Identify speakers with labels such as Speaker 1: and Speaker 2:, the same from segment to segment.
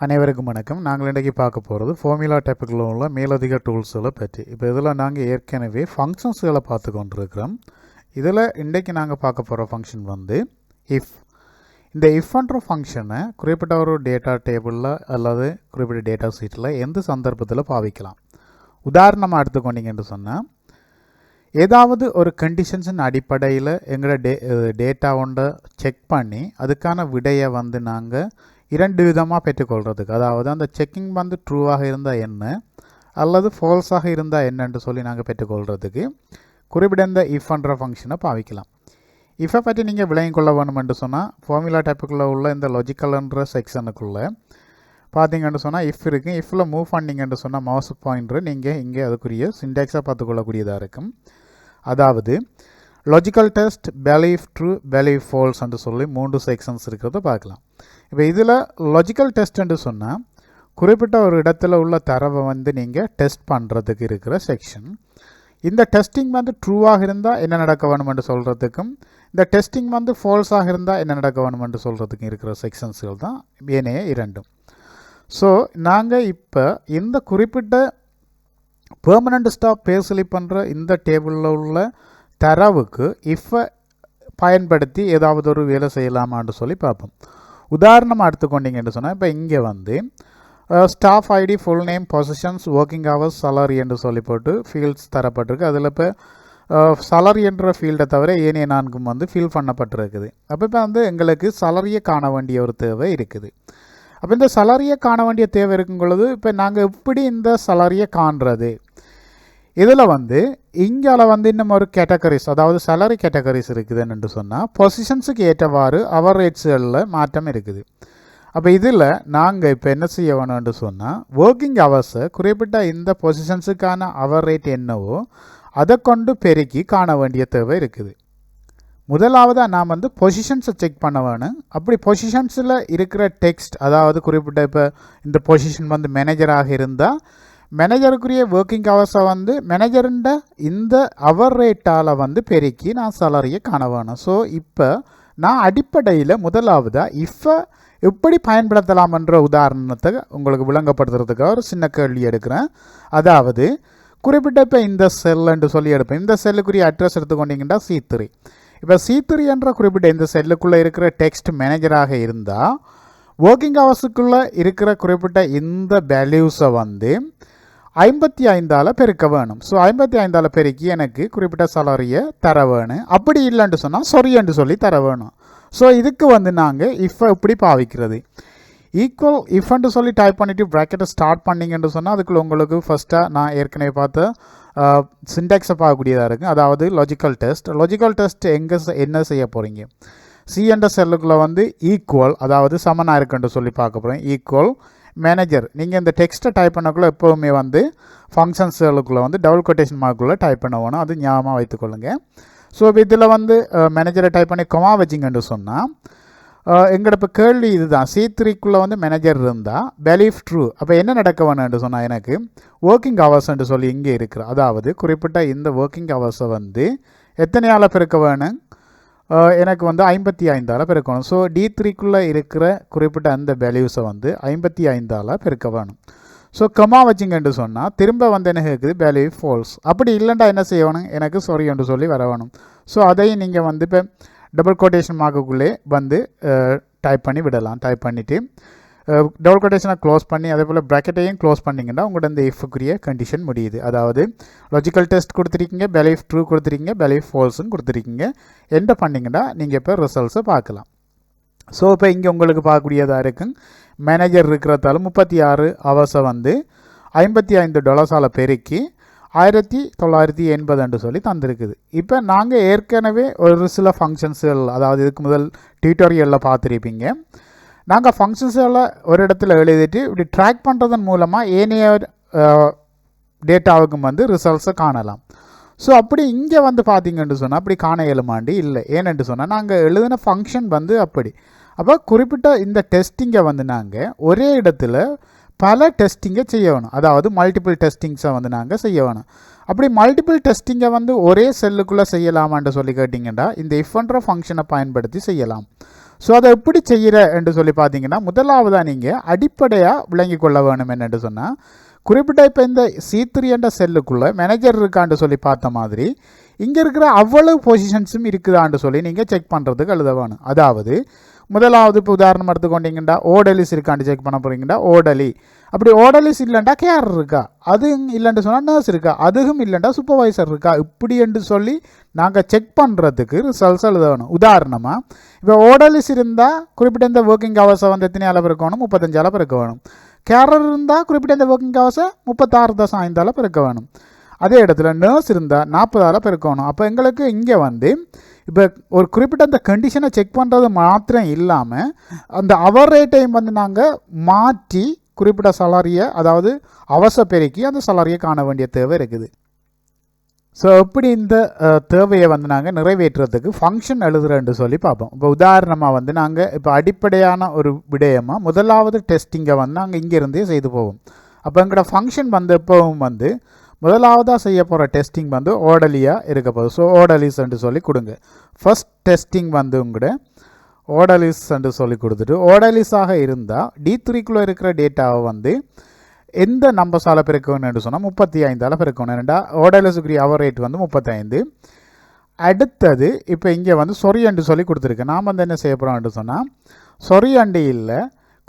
Speaker 1: அனைவருக்கும் வணக்கம். நாங்கள் இன்றைக்கி பார்க்க போகிறது ஃபார்முலா டைப்புகளில் உள்ள மேலதிக டூல்ஸுகளை பற்றி. இப்போ இதில் நாங்கள் ஏற்கனவே ஃபங்க்ஷன்ஸுகளை பார்த்து கொண்டிருக்கிறோம். இதில் இன்றைக்கி நாங்கள் பார்க்க போகிற ஃபங்க்ஷன் வந்து இஃப். இந்த இஃப்ன்ற ஃபங்க்ஷனை குறிப்பிட்ட ஒரு டேட்டா டேபிளில் அல்லது குறிப்பிட்ட டேட்டா சீட்டில் எந்த சந்தர்ப்பத்தில் பாவிக்கலாம். உதாரணமாக எடுத்துக்கொண்டீங்கன்னு சொன்னால், ஏதாவது ஒரு கண்டிஷன்ஸின் அடிப்படையில் எங்களோட டேட்டா ஒன்றை செக் பண்ணி அதுக்கான விடையை வந்து நாங்கள் இரண்டு விதமாக பெற்றுக்கொள்கிறதுக்கு, அதாவது அந்த செக்கிங் வந்து ட்ரூவாக இருந்தால் என்ன அல்லது ஃபால்ஸாக இருந்தால் என்னன்னு சொல்லி நாங்கள் பெற்றுக்கொள்கிறதுக்கு குறிப்பிட்ட இந்த இஃப்ன்ற ஃபங்க்ஷனை பாவிக்கலாம். இஃபை பற்றி நீங்கள் விளங்கிக் கொள்ள வேணுமென்று சொன்னால், ஃபார்முலா டைப்புக்குள்ளே உள்ள இந்த லாஜிக்கல்ன்ற செக்ஷனுக்குள்ளே பார்த்தீங்கன்னு சொன்னால் இஃப் இருக்குது. இஃப்பில் மூவ் பண்ணிங்கன்னு சொன்னால் மவுஸ் பாயிண்டர் நீங்கள் இங்கே அதுக்குரிய சின்டாக்ஸாக பார்த்துக்கொள்ளக்கூடியதாக இருக்கும். அதாவது logical test, believe true, believe false என்று சொல்லி 3 செக்ஷன்ஸ் இருக்கிறத பார்க்கலாம். இப்போ இதில் லாஜிக்கல் டெஸ்ட்ன்னு சொன்னால் குறிப்பிட்ட ஒரு இடத்துல உள்ள தரவை வந்து நீங்கள் டெஸ்ட் பண்ணுறதுக்கு இருக்கிற செக்ஷன். இந்த டெஸ்டிங் வந்து ட்ரூவாக இருந்தால் என்ன நடக்க வேணுமென்று சொல்கிறதுக்கும், இந்த டெஸ்டிங் வந்து ஃபால்ஸாக இருந்தால் என்ன நடக்க வேணுமென்று சொல்கிறதுக்கும் இருக்கிற செக்ஷன்ஸ்கள் தான் ஏனைய இரண்டும். ஸோ நாங்கள் இப்போ இந்த குறிப்பிட்ட பெர்மனண்ட் ஸ்டாப் பேசலி பண்ணுற இந்த டேபிளில் உள்ள தரவுக்கு இஃப்பை பயன்படுத்தி ஏதாவது ஒரு வேலை செய்யலாமான்னு சொல்லி பார்ப்போம். உதாரணமாக எடுத்துக்கொண்டீங்கன்னு சொன்னால், இப்போ இங்கே வந்து staff ID, full name, positions, working hours, salary என்று சொல்லி போட்டு ஃபீல்ட்ஸ் தரப்பட்டிருக்கு. அதில் இப்போ சலரி என்ற ஃபீல்டை தவிர ஏனைய 4 வந்து ஃபில் பண்ணப்பட்டிருக்குது. அப்போ இப்போ வந்து எங்களுக்கு சலரியை காண வேண்டிய ஒரு தேவை இருக்குது. அப்போ இந்த சலரியை காண வேண்டிய தேவை இருக்கும் பொழுது இப்போ நாங்கள் எப்படி இந்த சலரியை காண்றது? இதில் வந்து இங்கே வந்து இன்னும் ஒரு கேட்டகரிஸ், அதாவது சேலரி கேட்டகரிஸ் இருக்குதுன்னு சொன்னால் பொசிஷன்ஸுக்கு ஏற்றவாறு அவர் ரேட்ஸுகளில் மாற்றம் இருக்குது. அப்போ இதில் நாங்கள் இப்போ என்ன செய்ய வேணும்னு சொன்னால், ஒர்க்கிங் ஹவர்ஸை குறிப்பிட்ட இந்த பொசிஷன்ஸுக்கான அவர் ரேட் என்னவோ அதை கொண்டு பெருக்கி காண வேண்டிய தேவை இருக்குது. முதலாவதாக நாம் வந்து பொசிஷன்ஸை செக் பண்ண வேணும். அப்படி பொசிஷன்ஸில் இருக்கிற டெக்ஸ்ட், அதாவது குறிப்பிட்ட இப்போ இந்த பொசிஷன் வந்து மேனேஜராக இருந்தால் மேனேஜருக்குரிய ஒர்க்கிங் ஹவர்ஸை வந்து மேனேஜருண்ட இந்த அவர் ரேட்டால் வந்து பெருக்கி நான் சேலரியை காண வேணும். ஸோ இப்போ நான் அடிப்படையில் முதலாவதாக இஃப்பை எப்படி பயன்படுத்தலாம்ன்ற உதாரணத்தை உங்களுக்கு விளங்கப்படுத்துறதுக்காக ஒரு சின்ன கேள்வி எடுக்கிறேன். அதாவது குறிப்பிட்ட இப்போ இந்த செல்லுன்னு சொல்லி எடுப்பேன். இந்த செல்லுக்குரிய அட்ரஸ் எடுத்துக்கொண்டீங்கன்னா C3. இப்போ C3 என்ற குறிப்பிட்ட இந்த செல்லுக்குள்ளே இருக்கிற டெக்ஸ்ட் மேனேஜராக இருந்தால் ஒர்க்கிங் ஹவர்ஸுக்குள்ளே இருக்கிற குறிப்பிட்ட இந்த வேல்யூஸை வந்து 55ஆல் பெருக்க வேணும். ஸோ 55ஆல் பெருக்கி எனக்கு குறிப்பிட்ட சேலரியை தர வேணும். அப்படி இல்லைன்னு சொன்னால் சொரியன்னு சொல்லி தர வேணும். ஸோ இதுக்கு வந்து நாங்கள் இஃப்பை எப்படி பாவிக்கிறது? ஈக்குவல் இஃப்ன்னு சொல்லி டைப் பண்ணிவிட்டு ப்ராக்கெட்டை ஸ்டார்ட் பண்ணிங்கன்னு சொன்னால் அதுக்குள்ள உங்களுக்கு ஃபஸ்ட்டாக நான் ஏற்கனவே பார்த்த சின்டாக்ஸை பார்க்கக்கூடியதாக இருக்குது. அதாவது லாஜிக்கல் டெஸ்ட். லாஜிக்கல் டெஸ்ட் எங்கே என்ன செய்ய போகிறீங்க? சி என்ற செல்லுக்குள்ளே வந்து ஈக்குவல், அதாவது சமனாக இருக்குன்னு சொல்லி பார்க்க போகிறேன். Equal manager. நீங்கள் இந்த டெக்ஸ்ட்டை டைப் பண்ணக்குள்ளே எப்போவுமே வந்து ஃபங்க்ஷன்ஸுகளுக்குள்ளே வந்து டபுள் கொட்டேஷன் மார்க்குள்ளே டைப் பண்ண வேணும். அது ஞாபகமாக வைத்துக்கொள்ளுங்க. ஸோ இதில் வந்து மேனேஜரை டைப் பண்ணி கொமா வச்சிங்கன்னு சொன்னால் எங்களோட இப்போ கேள்வி இதுதான். C3க்குள்ளே வந்து மேனேஜர் இருந்தால் பிலீவ் ட்ரூ. அப்போ என்ன நடக்க வேணும்னு சொன்னால் எனக்கு ஒர்க்கிங் ஹவர்ஸ்ன்னு சொல்லி இங்கே இருக்கிற, அதாவது குறிப்பிட்ட இந்த ஒர்க்கிங் ஹவர்ஸை வந்து எத்தனையால் பெருக்க வேணும்? எனக்கு வந்து 55ஆல் பெருக்கணும். ஸோ D3க்குள்ளே இருக்கிற குறிப்பிட்ட அந்த வேல்யூஸை வந்து 55ஆல் பெருக்க வேணும். ஸோ கமா வச்சிங்கன்னு சொன்னால் திரும்ப வந்து என்ன இருக்குது? Value false. அப்படி இல்லைண்டா என்ன செய்யணும்? எனக்கு சொரியன்னு சொல்லி வர வேணும். ஸோ அதையும் நீங்கள் வந்து இப்போ டபுள் கோட்டேஷன் மார்க்குள்ளே வந்து டைப் பண்ணி விடலாம். டைப் பண்ணிவிட்டு டபுள் கொட்டேஷனை க்ளோஸ் பண்ணி அதே போல் ப்ராக்கெட்டையும் க்ளோஸ் பண்ணிங்கன்னா உங்களோட இந்த இஃப்க்குரிய கண்டிஷன் முடியுது. அதாவது லாஜிக்கல் டெஸ்ட் கொடுத்துருக்கீங்க, பிலீவ் ட்ரூ கொடுத்துருக்கீங்க, பிலீவ் ஃபால்ஸுன்னு கொடுத்துருக்கீங்க. என்ன பண்ணிங்கன்னா நீங்கள் இப்போ ரிசல்ட்ஸை பார்க்கலாம். ஸோ இப்போ இங்கே உங்களுக்கு பார்க்கக்கூடியதாக இருக்குங்க. மேனேஜர் இருக்கிறதால 36 ஹவர்ஸை வந்து $55 பெருக்கி 1980 சொல்லி தந்திருக்குது. இப்போ நாங்கள் ஏற்கனவே ஒரு சில ஃபங்க்ஷன்ஸுகள், அதாவது இதுக்கு முதல் டியூட்டோரியலில் பார்த்துருப்பீங்க. நாங்கள் ஃபங்க்ஷன்ஸில் ஒரு இடத்துல எழுதிட்டு இப்படி ட்ராக் பண்ணுறதன் மூலமாக ஏனைய டேட்டாவுக்கும் வந்து ரிசல்ட்ஸை காணலாம். ஸோ அப்படி இங்கே வந்து பார்த்தீங்கன்னு சொன்னால் அப்படி காண இயலுமாண்டி இல்லை. ஏனென்று சொன்னால் நாங்கள் எழுதின ஃபங்க்ஷன் வந்து அப்படி. அப்போ குறிப்பிட்ட இந்த டெஸ்டிங்கை வந்து நாங்கள் ஒரே இடத்துல பல டெஸ்டிங்கை செய்ய வேணும். அதாவது மல்டிபிள் டெஸ்டிங்ஸை வந்து நாங்கள் செய்ய வேணும். அப்படி மல்டிபிள் டெஸ்டிங்கை வந்து ஒரே செல்லுக்குள்ளே செய்யலாமான்னு சொல்லி கேட்டிங்கன்னா இந்த இஃப்ன்ற ஃபங்க்ஷனை பயன்படுத்தி செய்யலாம். ஸோ அதை எப்படி செய்கிற என்று சொல்லி பார்த்தீங்கன்னா முதலாவதாக நீங்கள் அடிப்படையாக விளங்கி கொள்ள வேணும் என்னென்று சொன்னால் குறிப்பிட்ட இப்போ இந்த C3 என்ற செல்லுக்குள்ளே மேனேஜர் இருக்கான்னு சொல்லி பார்த்த மாதிரி இங்கே இருக்கிற அவ்வளவு பொசிஷன்ஸும் இருக்குதான்னு சொல்லி நீங்கள் செக் பண்ணுறதுக்கு எழுத வேணும். அதாவது முதலாவது இப்போ உதாரணம் எடுத்துக்கொண்டீங்கன்னா ஓடலிஸ் இருக்கான்னு செக் பண்ண போகிறீங்கன்னா ஓடலி, அப்படி ஓடலிஸ் இல்லைண்டா கேர் இருக்கா, அதுவும் இல்லைன்னு சொன்னால் நர்ஸ் இருக்கா, அதுவும் இல்லைண்டா சூப்பர்வைசர் இருக்கா, இப்படி என்று சொல்லி நாங்கள் செக் பண்ணுறதுக்கு ரிசல்ட்ஸ் எழுத வேணும். உதாரணமாக இப்போ ஓடலிஸ் இருந்தால் குறிப்பிட்ட இந்த ஒர்க்கிங் ஹவர்ஸை வந்து எத்தனை அளவு இருக்கணும், 35 அளவு இருக்க வேணும். கேரர் இருந்தால் குறிப்பிட்ட இந்த ஒர்க்கிங் ஹவர்ஸை 36.5 அளவு இருக்க வேணும். அதே இடத்துல நர்ஸ் இருந்தால் 40 அளவு இருக்கணும். அப்போ எங்களுக்கு இங்கே வந்து இப்போ ஒரு குறிப்பிட்ட அந்த கண்டிஷனை செக் பண்ணுறது மாத்திரம் இல்லாமல் அந்த அவர் ரேட்டையும் வந்து நாங்கள் மாற்றி குறிப்பிட்ட சலாரியை, அதாவது அவசர பெருக்கி அந்த சலாரியை காண வேண்டிய தேவை இருக்குது. ஸோ எப்படி இந்த தேவையை வந்து நாங்கள் நிறைவேற்றுறதுக்கு ஃபங்க்ஷன் எழுதுறேன்னு சொல்லி பார்ப்போம். இப்போ உதாரணமாக வந்து நாங்கள் இப்போ அடிப்படையான ஒரு விடயமாக முதலாவது டெஸ்டிங்கை வந்து நாங்கள் இங்கேருந்தே செய்து போவோம். அப்போ எங்களோட ஃபங்க்ஷன் வந்து எப்பவும் வந்து முதலாவதாக செய்ய போகிற டெஸ்டிங் வந்து ஓடலியாக இருக்க போகுது. ஸோ ஓடலிஸ்ன்னு சொல்லி கொடுங்க. ஃபஸ்ட் டெஸ்டிங் வந்து உங்களோட ஓடலிஸ்ன்னு சொல்லி கொடுத்துட்டு ஓடலிஸாக இருந்தால் D3க்குள்ளே இருக்கிற டேட்டாவை வந்து எந்த நம்பர்ஸால் பெருக்கணும்னு சொன்னால் 35ஆல் பெருக்கணும். ஏன்னா ஓடலிஸுக்குரிய அவர் ரேட் வந்து 35. அடுத்தது இப்போ இங்கே வந்து சொரியண்டு சொல்லி கொடுத்துருக்கு. நாம் வந்து என்ன செய்ய போகிறோம்னு சொன்னால் சொரியண்டு இல்லை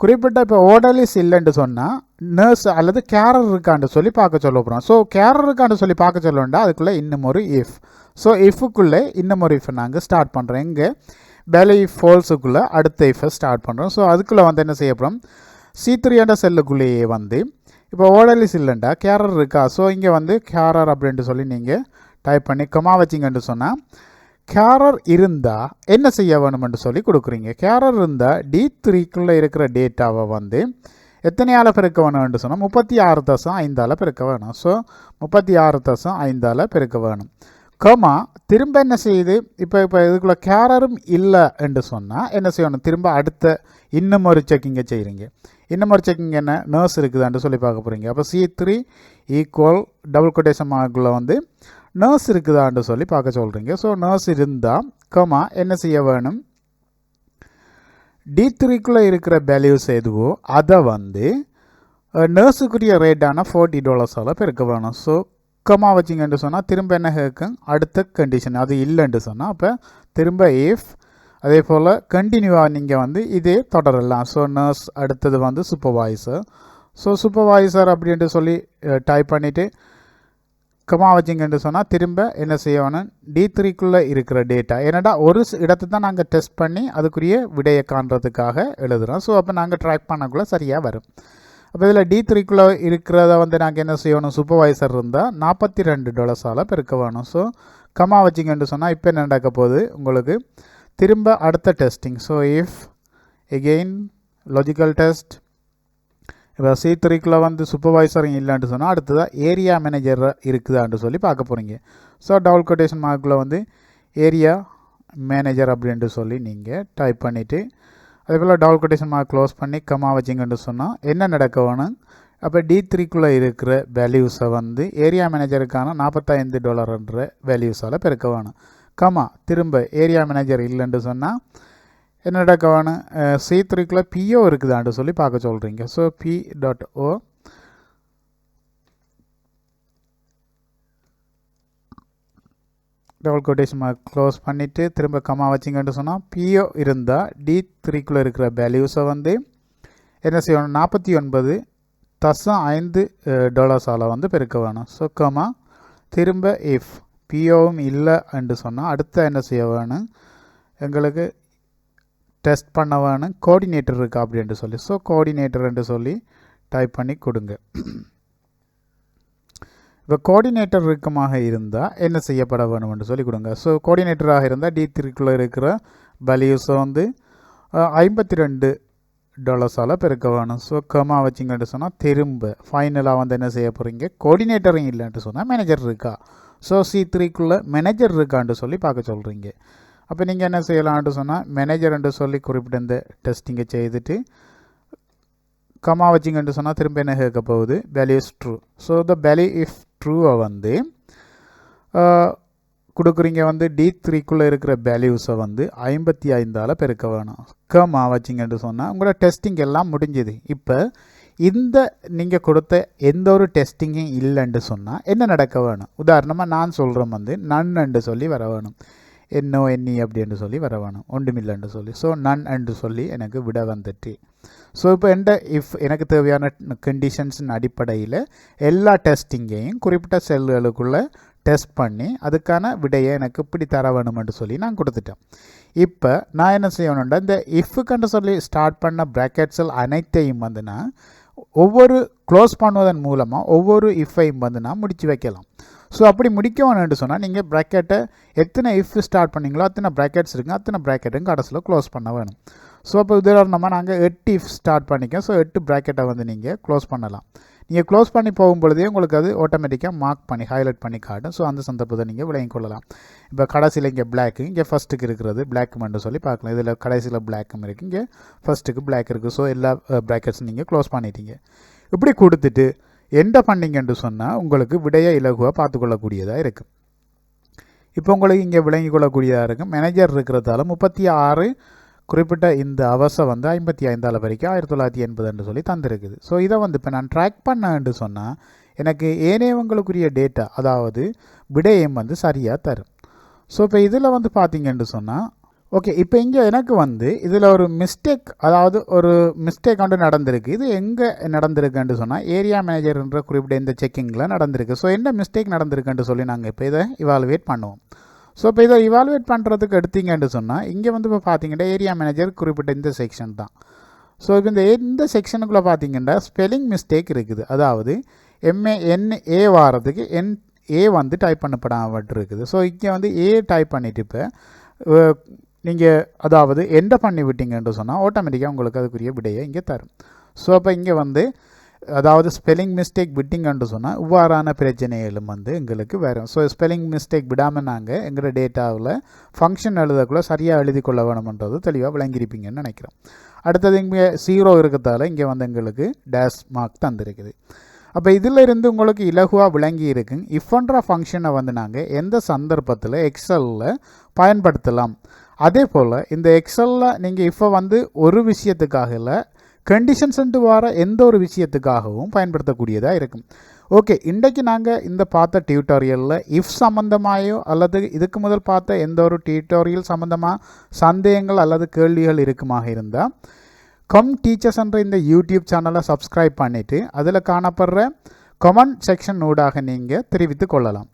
Speaker 1: குறிப்பிட்ட இப்போ ஓடலிஸ் இல்லைன்னு சொன்னால் நர்ஸ் அல்லது கேரர் இருக்கான்னு சொல்லி பார்க்க சொல்ல போகிறோம். ஸோ கேரர் இருக்கான்னு சொல்லி பார்க்க சொல்லணுண்டா அதுக்குள்ளே இன்னும் ஒரு இஃப். ஸோ இஃபுக்குள்ளே இன்னும் ஒரு இஃப் நாங்கள் ஸ்டார்ட் பண்ணுறோம். இங்கே வேலை ஃபால்ஸுக்குள்ளே அடுத்த இஃபை ஸ்டார்ட் பண்ணுறோம். ஸோ அதுக்குள்ளே வந்து என்ன செய்ய போகிறோம், C3 என்ற செல்லுக்குள்ளேயே வந்து இப்போ ஓடலிஸ் இல்லைண்டா கேரர் இருக்கா. ஸோ இங்கே வந்து கேரர் அப்படின்ட்டு சொல்லி நீங்கள் டைப் பண்ணி கமா வச்சிங்கன்னு சொன்னால் கேரர் இருந்தால் என்ன செய்ய வேணுமென்று சொல்லி கொடுக்குறீங்க. கேரர் இருந்தால் D3க்குள்ளே இருக்கிற டேட்டாவை வந்து எத்தனையால் பெருக்க வேணும்னு சொன்னால் 36.5ஆல் பெருக்க வேணும். ஸோ 36.5ஆல் பெருக்க வேணும். கமா திரும்ப என்ன செய்யுது, இப்போ இதுக்குள்ளே கேரரும் இல்லை என்று சொன்னால் என்ன செய்யணும், திரும்ப அடுத்த இன்னும் ஒரு செக்கிங்கை செய்கிறீங்க. இன்னும் ஒரு செக்கிங் என்ன, நர்ஸ் இருக்குதான்னு சொல்லி பார்க்க போகிறீங்க. அப்போ C3 ஈக்குவல் டபுள் கொட்டேஷன் மார்க்குள்ளே வந்து நர்ஸ் இருக்குதான்னு சொல்லி பார்க்க சொல்கிறீங்க. ஸோ நர்ஸ் இருந்தால் கமா என்ன செய்ய வேணும், D3க்குள்ளே இருக்கிற வேல்யூஸ் எதுவோ அதை வந்து நர்ஸுக்குரிய ரேட்டான $40 பெருக்க வேணும். ஸோ கமா வச்சிங்கன்னு சொன்னால் திரும்ப என்ன கேட்கும், அடுத்த கண்டிஷன் அது இல்லைன்னு சொன்னால் அப்போ திரும்ப இஃப். அதே போல் கண்டினியூவாக நீங்கள் வந்து இதே தொடரலாம். ஸோ நர்ஸ் அடுத்தது வந்து சூப்பர்வைசர். ஸோ சூப்பர்வைசர் அப்படின்ட்டு சொல்லி டைப் பண்ணிவிட்டு கமா வச்சிங்கன்னு சொன்னால் திரும்ப என்ன செய்யணும், D3க்குள்ளே இருக்கிற டேட்டா. ஏன்னாடா ஒரு இடத்தை தான் நாங்கள் டெஸ்ட் பண்ணி அதுக்குரிய விடையை காண்றதுக்காக எழுதுகிறோம். ஸோ அப்போ நாங்கள் ட்ராக் பண்ணக்குள்ளே சரியாக வரும். அப்போ இதில் D3க்குள்ளே இருக்கிறத வந்து நாங்கள் என்ன செய்யணும், சூப்பர்வைசர் இருந்தால் $42 பெருக்க வேணும். ஸோ கமா வச்சிங்கன்னு சொன்னால் இப்போ என்ன நடக்க போகுது உங்களுக்கு, திரும்ப அடுத்த testing. So if again logical test. இப்போ C3க்குள்ளே வந்து சூப்பர்வைசரும் இல்லைன்னு சொன்னால் அடுத்ததாக ஏரியா மேனேஜர் இருக்குதான்னு சொல்லி பார்க்க போகிறீங்க. ஸோ டபுள் கொட்டேஷன் மார்க்கில் வந்து ஏரியா மேனேஜர் அப்படின்ட்டு சொல்லி நீங்கள் டைப் பண்ணிவிட்டு அதே போல் டபுள் கொட்டேஷன் மார்க் க்ளோஸ் பண்ணி கமா வச்சிங்கன்னு சொன்னால் என்ன நடக்க வேணும், அப்போ D3க்குள்ளே இருக்கிற வேல்யூஸை வந்து ஏரியா மேனேஜருக்கான $45 வேல்யூஸால் பெருக்க வேணும். கமா திரும்ப ஏரியா மேனேஜர் இல்லைன்னு சொன்னால் என்ன நடக்க வேணும், C3க்குள்ளே PO இருக்குதான்னு சொல்லி பார்க்க சொல்கிறீங்க. So P.O double quotation mark close பண்ணிவிட்டு திரும்ப கமா வச்சிங்கன்னு சொன்னால் PO இருந்தால் D3க்குள்ளே இருக்கிற வேல்யூஸை வந்து என்ன செய்யணும், $49.5 வந்து பெருக்க வேணும். ஸோ கமா திரும்ப இஃப் POவும் இல்லை என்று சொன்னால் அடுத்த என்ன செய்ய வேணும், எங்களுக்கு டெஸ்ட் பண்ண வேணும் கோஆர்டினேட்டர் இருக்கா அப்படின்ட்டு சொல்லி. ஸோ கோஆர்டினேட்டர்ன்ட்டு சொல்லி டைப் பண்ணி கொடுங்க. இப்போ கோஆர்டினேட்டர் இருக்குமாக இருந்தால் என்ன செய்யப்பட வேணும்னு சொல்லி கொடுங்க. ஸோ கோஆர்டினேட்டராக இருந்தால் D3க்குள்ளே இருக்கிற வேல்யூஸை வந்து $52 பெருக்க வேணும். ஸோ கமா வச்சிங்கன்னு சொன்னால் திரும்ப ஃபைனலாக வந்து என்ன செய்ய போகிறீங்க, கோஆர்டினேட்டரும் இல்லைன்ட்டு சொன்னால் மேனேஜர் இருக்கா. ஸோ C3க்குள்ளே மேனேஜர் இருக்கான்ட்டு சொல்லி பார்க்க சொல்கிறீங்க. அப்போ நீங்கள் என்ன செய்யலான்ட்டு சொன்னால் மேனேஜர்ன்ட்டு சொல்லி குறிப்பிட்ட இந்த டெஸ்டிங்கை செய்துட்டு கமா வச்சிங்கன்னு சொன்னால் திரும்ப என்ன கேட்க போகுது, value is true. So the value if ட்ரூவை வந்து கொடுக்குறீங்க வந்து D3க்குள்ளே இருக்கிற வேல்யூஸை வந்து 55ஆல் பெருக்க வேணும். கமா வச்சிங்கன்னு சொன்னால் உங்களோட டெஸ்டிங் எல்லாம் முடிஞ்சுது. இப்போ இந்த நீங்கள் கொடுத்த எந்த ஒரு டெஸ்டிங்கும் இல்லைன்னு சொன்னால் என்ன நடக்க வேணும்? உதாரணமாக நான் சொல்கிறேன் வந்து நன்னு சொல்லி வர வேணும். என்னோ எண்ணி அப்படின்னு சொல்லி வர வேணும், ஒன்றுமில்லைன்னு சொல்லி. ஸோ நன் என்று சொல்லி எனக்கு விட வந்துட்டு. ஸோ இப்போ எனக்கு தேவையான கண்டிஷன்ஸின் அடிப்படையில் எல்லா டெஸ்டிங்கையும் குறிப்பிட்ட செல்களுக்குள்ளே டெஸ்ட் பண்ணி அதுக்கான விடையை எனக்கு இப்படி தர வேணுமென்று சொல்லி நான் கொடுத்துட்டேன். இப்போ நான் என்ன செய்யணும்னா இந்த இஃப்கண்டு சொல்லி ஸ்டார்ட் பண்ண ப்ராக்கெட்ஸில் அனைத்தையும் வந்து நான் ஒவ்வொரு க்ளோஸ் பண்ணுவதன் மூலமாக ஒவ்வொரு இஃப்பையும் வந்து நான் முடித்து வைக்கலாம். ஸோ அப்படி முடிக்க வேணும்னு சொன்னால் நீங்கள் ப்ராக்கெட்டை எத்தனை இஃப் ஸ்டார்ட் பண்ணிங்களோ அத்தனை ப்ராக்கெட்ஸ் இருக்குங்க, அத்தனை ப்ராக்கெட்டும் கடைசியில் க்ளோஸ் பண்ண வேணும். ஸோ அப்போ உதாரணமாக நாங்கள் 8 இஃப் ஸ்டார்ட் பண்ணிக்கோம். ஸோ 8 ப்ராக்கெட்டை வந்து நீங்கள் க்ளோஸ் பண்ணலாம். நீங்கள் க்ளோஸ் பண்ணி போகும்பொழுதே உங்களுக்கு அது ஆட்டோமேட்டிக்காக மார்க் பண்ணி ஹைலைட் பண்ணி காட்டும். ஸோ அந்த சந்தர்ப்பத்தை நீங்கள் விளங்கிக் கொள்ளலாம். இப்போ கடைசியில் இங்கே பிளாக்கு, இங்கே ஃபஸ்ட்டுக்கு இருக்கிறது பிளாக்குமென்று சொல்லி பார்க்கலாம். இதில் கடைசியில் பிளாக்கும் இருக்குது, இங்கே ஃபஸ்ட்டுக்கு பிளாக் இருக்குது. ஸோ எல்லா ப்ராக்கெட்ஸும் நீங்கள் க்ளோஸ் பண்ணிட்டீங்க. இப்படி கொடுத்துட்டு எந்த பண்ணிங்கன்னு சொன்னால் உங்களுக்கு விடையை இலகுவாக பார்த்துக்கொள்ளக்கூடியதாக இருக்குது. இப்போ உங்களுக்கு இங்கே விளங்கிக் கொள்ளக்கூடியதாக இருக்கும். மேனேஜர் இருக்கிறதால 36 குறிப்பிட்ட இந்த அவசை வந்து 55ஆல் வரைக்கும் 1980 சொல்லி தந்திருக்குது. ஸோ இதை வந்து இப்போ நான் ட்ராக் பண்ணேன்னு சொன்னால் எனக்கு ஏனையவங்களுக்குரிய டேட்டா அதாவது விடயம் வந்து சரியாக தரும். ஸோ இப்போ இதில் வந்து பார்த்தீங்கன்னு சொன்னால் ஓகே, இப்போ இங்கே எனக்கு வந்து இதில் ஒரு மிஸ்டேக், அதாவது ஒரு மிஸ்டேக் வந்து நடந்திருக்கு. இது எங்கே நடந்திருக்குன்னு சொன்னால் ஏரியா மேனேஜர்ன்ற குறிப்பிட்ட இந்த செக்கிங்கில் நடந்திருக்கு. ஸோ என்ன மிஸ்டேக் நடந்திருக்குன்னு சொல்லி நாங்கள் இப்போ இதை இவாலுவேட் பண்ணுவோம். ஸோ இப்போ இதை இவாலுவேட் பண்ணுறதுக்கு எடுத்தீங்கன்னு சொன்னால் இங்கே வந்து இப்போ பார்த்தீங்கன்னா ஏரியா மேனேஜர் குறிப்பிட்ட இந்த செக்ஷன் தான். ஸோ இப்போ இந்த செக்ஷனுக்குள்ளே பார்த்தீங்கன்னா ஸ்பெல்லிங் மிஸ்டேக் இருக்குது. அதாவது MANA வாரத்துக்கு NA வந்து டைப் பண்ணப்படாமல் இருக்குது. ஸோ இங்கே வந்து A டைப் பண்ணிவிட்டு இப்போ நீங்கள் அதாவது என்டர் பண்ணி விட்டீங்கன்னு சொன்னால் ஆட்டோமேட்டிக்காக உங்களுக்கு அதுக்குரிய விடையை இங்கே தரும். ஸோ அப்போ இங்கே வந்து அதாவது ஸ்பெல்லிங் மிஸ்டேக் விட்டிங்கன்னு சொன்னால் இவ்வாறான பிரச்சனைகளும் வந்து எங்களுக்கு வரும். ஸோ ஸ்பெல்லிங் மிஸ்டேக் விடாமல் நாங்கள் எங்களோட டேட்டாவில் ஃபங்க்ஷன் எழுதக்குள்ளே சரியாக எழுதி கொள்ள வேணும்ன்றது தெளிவாக விளங்கியிருப்பீங்கன்னு நினைக்கிறோம். அடுத்தது இங்கே 0 இருக்கிறதால இங்கே வந்து எங்களுக்கு டேஷ் மார்க் தந்திருக்குது. அப்போ இதில் இருந்து உங்களுக்கு இலகுவாக விளங்கி இருக்குங்க. இஃப்ன்ற ஃபங்க்ஷனை வந்து நாங்கள் எந்த சந்தர்ப்பத்தில் எக்ஸலில் பயன்படுத்தலாம். அதே போல் இந்த எக்ஸலில் நீங்கள் இஃப்பை வந்து ஒரு விஷயத்துக்காக இல்லை, கண்டிஷன்ஸ்ன்ட்டு வர எந்த ஒரு விஷயத்துக்காகவும் பயன்படுத்தக்கூடியதாக இருக்கும். ஓகே, இன்றைக்கு நாங்கள் இந்த பார்த்த டியூட்டோரியலில் இஃப் சம்மந்தமாயோ அல்லது இதுக்கு முதல் பார்த்த எந்த ஒரு டியூட்டோரியல் சம்மந்தமாக சந்தேகங்கள் அல்லது கேள்விகள் இருக்குமாக இருந்தால் டீச்சர்ஸ் என்ற இந்த யூடியூப் சேனலை சப்ஸ்கிரைப் பண்ணிவிட்டு அதில் காணப்படுற கமெண்ட் செக்ஷன் ஊடாக நீங்கள் தெரிவித்து கொள்ளலாம்.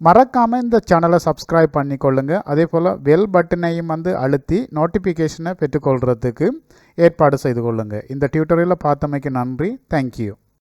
Speaker 1: மறக்காமல் இந்த சேனலை சப்ஸ்கிரைப் பண்ணிக்கொள்ளுங்க. அதே போல் பெல் பட்டனையும் வந்து அழுத்தி நோட்டிஃபிகேஷனை பெற்றுக்கொள்கிறதுக்கு ஏற்பாடு செய்து கொள்ளுங்கள். இந்த டியூட்டோரியலை பார்த்தமைக்கு நன்றி. தேங்க்யூ.